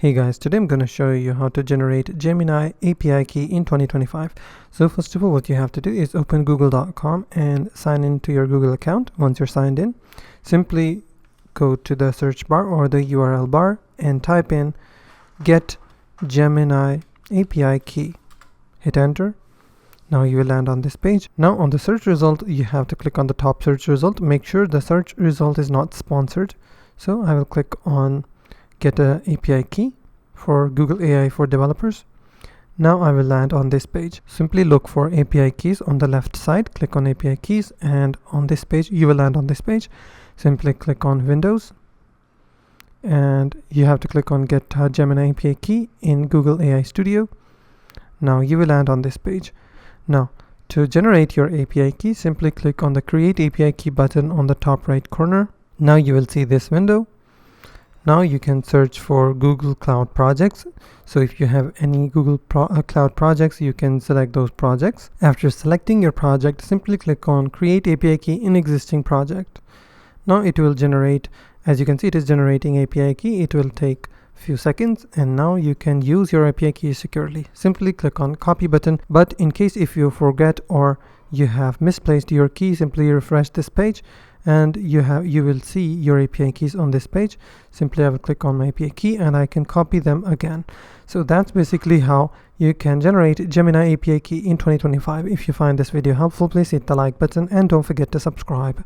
Hey guys, today I'm going to show you how to generate Gemini API key in 2025. So first of all, what you have to do is open google.com and sign into your Google account. Once you're signed in, simply go to the search bar or the URL bar and type in get Gemini API key. Hit enter. Now you will land on this page. Now on the search result, you have to click on the top search result. Make sure the search result is not sponsored. So I will click on get a API key for Google AI for developers. Now I will land on this page. Simply look for API keys on the left side, click on API keys, and on this page you will land on this page. Simply click on Windows and you have to click on get Gemini API key in Google AI Studio. Now you will land on this page. Now to generate your API key, simply click on the create API key button on the top right corner. Now you will see this window. Now you can search for Google Cloud projects. So if you have any Google Cloud projects, you can select those projects. After selecting your project, simply click on Create API Key in existing project. Now it will generate, as you can see, it is generating API key. It will take a few seconds and now you can use your API key securely. Simply click on copy button. But in case if you forget or you have misplaced your key, simply refresh this page and you will see your API keys on this page. Simply I will click on my API key and I can copy them again. So that's basically how you can generate Gemini API key in 2025. If you find this video helpful, please hit the like button and don't forget to subscribe.